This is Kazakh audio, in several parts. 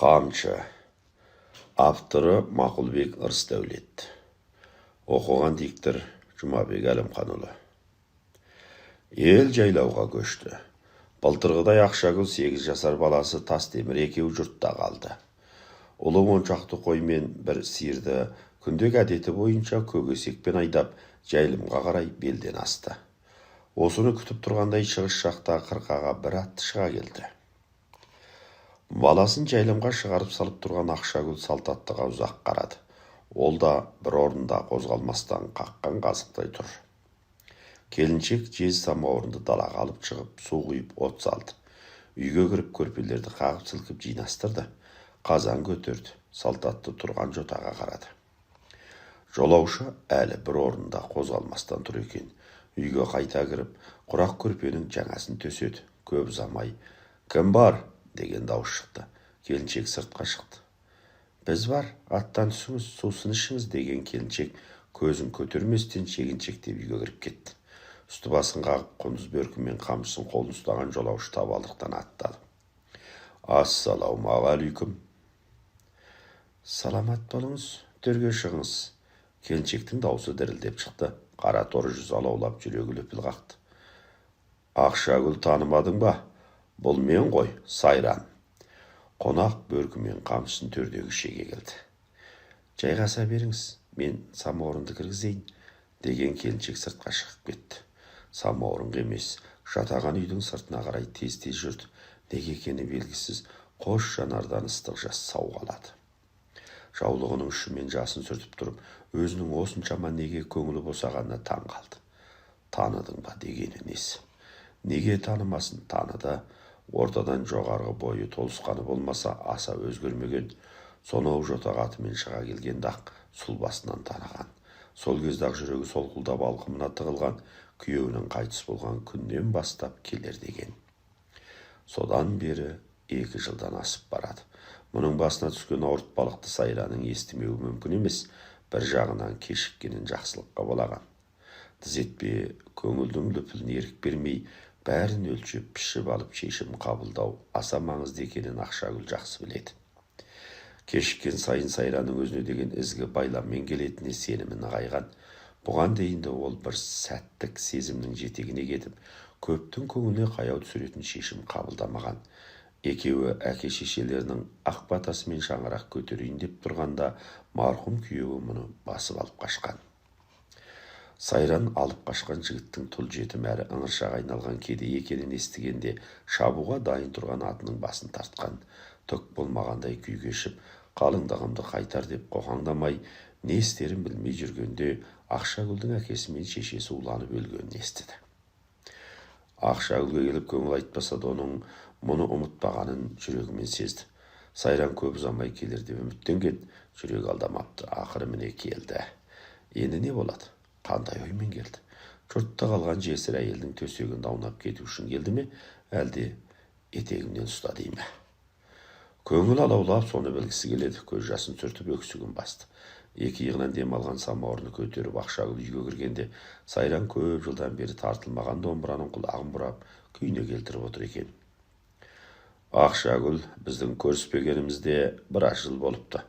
Қамшы. Авторы Мақұлбек Ырысдәулет. Оқыған диктор Жұмабек Әлімханұлы. Ел жайлауға көшті. Былтырғыдай Ақшагүл 8 жасар баласы Тастемір екеуі жұртта қалды. Ұлы моншақты қоймен бір сиырды күндегі әдеті бойынша көгесекпен айдап жайылымға қарай белден асты. Осыны күтіп тұрғандай шығыс жақта қырқаға бір атты шыға келді. Баласын жайылымға шығарып салып тұрған Ақшагүл салт аттыға ұзақ қарады. Ол да бір орында қозғалмастан қаққан қазықтай тұр. Келіншек жез самауырынды далаға алып шығып, су құйып от салды. Үйге кіріп көрпелерді қағып сілкіп жинастырды. Қазан көтерді. Салт атты тұрған жотаға қарады. Жолаушы әлі бір орында қозғалмастан тұр екен. Үйге қайта кіріп, құрақ көрпенің жаңасын төседі. Көп ұзамай, «Кім бар?» деген дауыс шықты. Келіншек сыртқа шықты. «Біз бар, аттан түсіңіз, сусын ішіңіз» деген келіншек көзін көтерместен шегіншектеп үйге кіріп кетті. Үсті басын қағып, құндыз бөркімен қамшысын қолын ұстаған жолаушы табалдырықтан аттады. «Ассалаумағалейкум». «Саламат болыңыз, төрге шығыңыз». Келіншектің даусы дірілдеп шықты. Қара торы жүз алаулап, жүрегі лүпіл қақты. «Ақшагүл танымадың ба? Бұл мен ғой, Сайран». Қонақ бөркімен қамшысын төрдегі шеге келді. «Жайғаса беріңіз, мен самауырынды кіргізейін» деген келіншек сыртқа шығып кетті. Самауырын емес, жатаған үйдің сыртына қарай тез-тез жүрді. Неге екені белгісіз, қош жанардан ыстық жас сауғалады. Жаулығының ұшымен жасын сүртіп тұрып, өзінің осыншама неге көңілі босағанына таң қалды. «Таныдың ба?» дегені несі? Неге танымасын? Таныды. Ортадан жоғарғы бойы толысқаны болмаса, аса өзгермеген. Сонау жотаға атымен шыға келгенде-ақ сұлбасынан таныған. Сол кезде-ақ жүрегі солқылдап алқымына тығылған, күйеуінің қайтыс болған күннен бастап келер деген. Содан бері 2 жылдан асып барады. Мұның басына түскен ауыртпалықты Сайраның естімеуі мүмкін емес. Бір жағынан кешіккенін жақсылыққа балаған. Тыз етпе, көңілдің лүпіліне ерік бермей, бәрін өлшеп, пішіп алып шешім қабылдау аса маңызды екенін Ақшагүл жақсы біледі. Кешіккен сайын Сайраның өзіне деген ізгі байламмен келетіне сенімі нығайған. Бұған дейін де ол бір сәттік сезімнің жетегіне кетіп, көптің көңіліне қаяу түсіретін шешім қабылдамаған. Екеуі әке-шешелерінің ақ батасымен шаңырақ көтерейін деп тұрғанда, марқұм күйеуі мұны басып алып қашқан. Сайран алып қашқан жігіттің тұл жетім әрі ыңыршақ айналған кедей екенін естігенде, шабуға дайын тұрған атының басын тартқан. Түк болмағандай күй кешіп, қалыңдығымды қайтар деп қоқаңдамай, не істерін білмей жүргенде, Ақшагүлдің әкесі мен шешесі уланып өлгенін естіді. Ақшагүлге келіп көңіл айтпаса да, оның мұны ұмытпағанын жүрегімен сезді. Сайран көп ұзамай келер деп үміттенген, жүрек алдамапты. Ақыры міне келді. Енді не болады? Қандай оймен келді? Жұртта қалған жесір әйелдің төсегін аунап кету үшін келді ме, әлде етегімнен ұста дей ме? Көңіл алаулап соны білгісі келеді. Көз жасын сүртіп өксігін басты. 2 иығынан дем алған самауырны көтеріп Ақшагүл үйге кіргенде, Сайран көп жылдан бері тартылмаған домбыраның құлағын бұрап, күйіне келтіріп отыр екен. «Ақшагүл, біздің көріспегенімізде 1 жыл болыпты.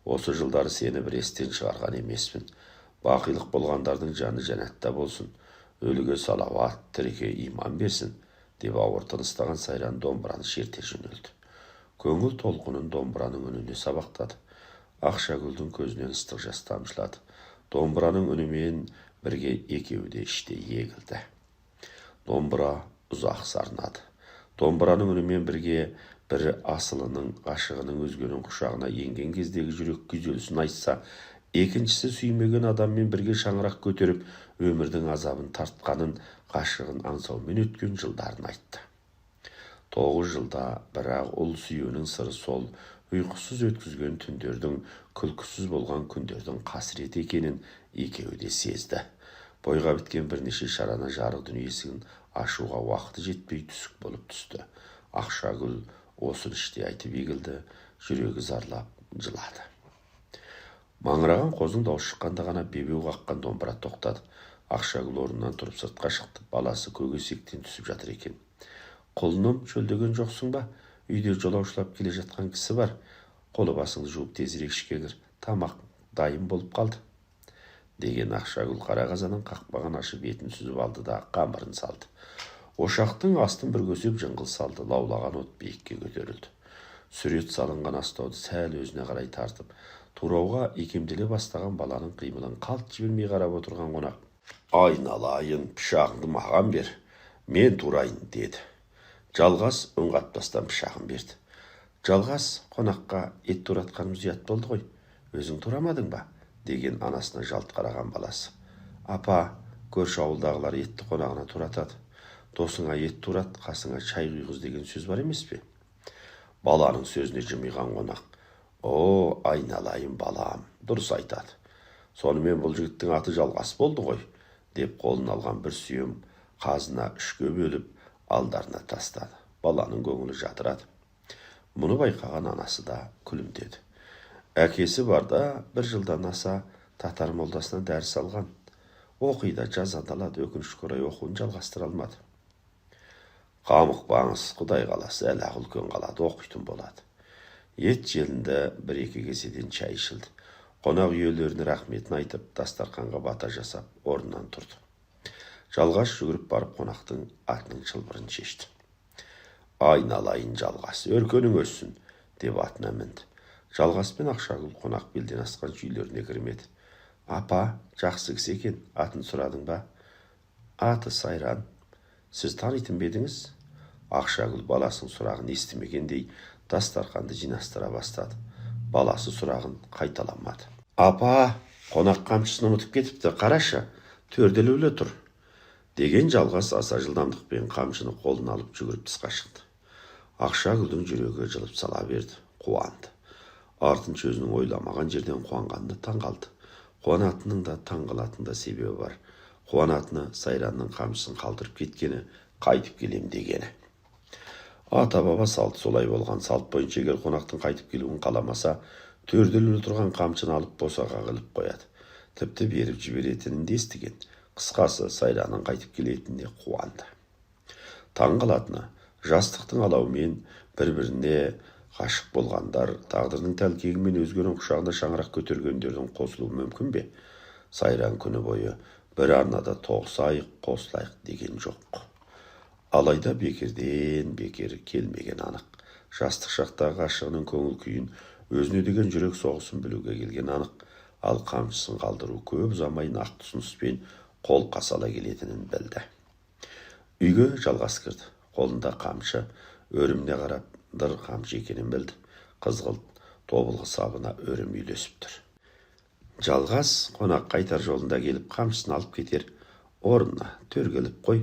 Осы жылдары сені бір естен шығарған емеспін. Бақилық болғандардың жаны жәннатта болсын. Өліге салауат, тіріге иман берсін» деп ауыр тыныстаған Сайран домбыраны шерте жөнелді. Көңіл толқынын домбыраның үніне сабақтады. Ақшагүлдің көзінен ыстық жас тамшылады. Домбыраның үнімен бірге екеуі де іште егілді. Домбыра ұзақ сарнады. Домбыраның үнімен бірге бірі асылының, ғашығының өзгенің құшағына енген кездегі жүрек күйзелісін айтса, екіншісі сүймеген адаммен бірге шаңырақ көтеріп, өмірдің азабын тартқанын, ғашығын аңсаумен өткен жылдарын айтты. 9 жылда, бірақ ұл сүюінің сыры сол, ұйқысыз өткізген түндердің, күлкісіз болған күндердің қасіреті екенін екеуі де сезді. Бойға біткен бірнеше шарана жарық дүниесін ашуға уақыты жетпей түсік болып түсті. Ақшагүл осын іште айтып егілді, жүрегі зарлап жылады. Маңыраған қозың дауыс шыққанда ғана бебеу қаққан домбыра тоқтады. Ақшагүл орнынан тұрып сыртқа шықты. Баласы көгесектен түсіп жатыр екен. «Құлыным, шөлдеген жоқсың ба? Үйде жолаушылап келе жатқан кісі бар. Қолы басыңды жуып тезірек ішке кір. Тамақ дайын болып қалды. Деген Ақшагүл қара қазанның қақпағын ашып етін сүзіп алды да қамырын салды. Ошақтың астын бір көсеп жыңғыл салды. Лаулаған от биікке көтерілді. Сүрет салынған астауды сәл өзіне қарай тартып, турауға икемделе бастаған баланың қимылын қалт жібермей қарап отырған қонақ: «Айналайын, пышағыңды маған бер, мен турайын», деді. Жалғас үн қатпастан пышағын берді. Жалғас қонаққа ет туратқанымыз ұят болды ғой, өзің турамадың ба? Деген анасына жалт қараған баласы. «Апа, көрші ауылдағылар етті қонағына туратады. Досыңа ет турат, қасыңа шай құйғыз деген сөз бар емес пе?» Баланың сөзіне жымиған қонақ: «О, айналайын балам, дұрыс айтады. Сонымен бұл жігіттің аты Жалғас болды ғой», деп қолын алған бір сүйем қазына үшке бөліп алдарына тастады. Баланың көңілі жадырады. Мұны байқаған анасы да күлімдеді. Әкесі барда бір жылдан аса татар молдасынан дәріс алған. Оқида жазады алады, өкінішке орай оқуын жалғастыра алмады. «Қамықпаңыз, Құдай қаласа әлі үлкен қалады, оқитын болады». Ет желінді бір-екі кеседен шай ішілді. Қонақ иелеріне рахметін айтып, дастарханға бата жасап, орнынан тұрды. Жалғас жүгіріп барып қонақтың атының шылбырын шешті. «Айналайын Жалғас, өркенің өссін», деп атына мінді. Жалғас пен Ақшагүл қонақ белден асқан үйлеріне кірмеді. «Апа, жақсы кісі екен, атын сұрадың ба?» «Аты Сайран. Сіз танитын бе едіңіз?» Ақшагүл баласының сұрағын естімегендей дастарханды жинастыра бастады. Баласы сұрағын қайталамады. «Апа, қонақ қамшысын ұмытып кетіпті, қарашы, төрделеулі тұр», деген Жалғас аса жылдамдықпен қамшыны қолына алып жүгіріп тысқа шықты. Ақшагүлдің жүрегі жылып сала берді, қуанды. Артынша өзінің ойламаған жерден қуанғанына таңғалды. Қуанатынның да таңғалатын да себебі бар. Қуанатыны Сайранның қамшысын қалдырып кеткені, қайтып келем дегені. Ата-баба салты солай болған. Салт бойынша егер қонақтың қайтып келуін қаламаса, төрделі тұрған қамшыны алып босаға қылып қояды. Тіпті беріп жіберетінін де естіген. Қысқасы, Сайранның қайтып келетініне қуанды. Таңғалатыны, жастықтың алауымен бір-біріне ғашық болғандар, тағдырдың тәлкегімен өзгенің құшағында шаңырақ көтергендердің қосылуы мүмкін бе? Сайран күні бойы бір арнада тоғысайық, қосылайық деген жоқ. Алайда бекерден бекер келмеген анық. Жастық шақтағы ғашығының көңіл күйін, өзіне деген жүрек соғысын білуге келген анық. Ал қамшысын қалдыру көп ұзамай нақты ұсыныспен қол қасала келетінін білді. Үйге Жалғас кірді. Қолында қамшы, өріміне қарап дыр қамшы екенін білді. Қызғылт тобылғы сабына өрім үйлесіп тұр. Жалғас қонақ қайтар жолында келіп қамшысын алып кетер. «Орнына төргеліп қой»,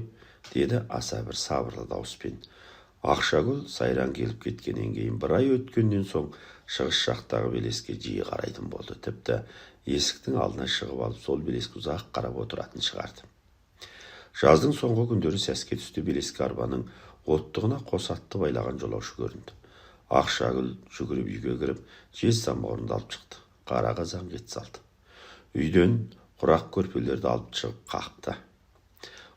деді аса бір сабырлы дауыспен. Ақшагүл Сайран келіп кеткеннен кейін бір ай өткеннен соң шығыс жақтағы белеске жиі қарайтын болды. Тіпті есіктің алдына шығып алып, сол белеске ұзақ қарап отыратын шығарды. Жаздың соңғы күндері сәске түсті белеске арбаның оттығына қос атты байлаған жолаушы көрінді. Ақшагүл жүгіріп үйге кіріп, жез самауырынды алып шықты. Қара қазан ет салды. Үйден құрақ көрпелерді алып шығып қақты.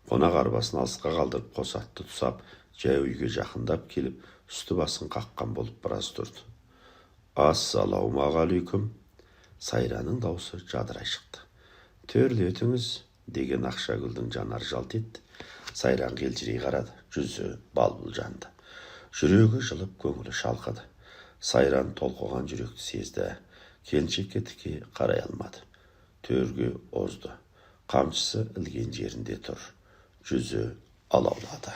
Қонақ арбасын алысқа қалдырып, қос атты тұсап, жай үйге жақындап келіп, үсті басын қаққан болып біраз тұрды. «Ассалаумағалейкум», Сайранның даусы жадырай шықты. «Төрлетіңіз», деген Ақшагүлдің жанары жалт етті. Сайран келжірей қарады, жүзі балбұл жанды. Жүрегі жылып, көңілі шалқыды. Сайран толқыған жүректі сезді. Келіншекке тіке қарай алмады. Төрге озды. Қамшысы ілген жерінде тұр. Жүзі алаулады.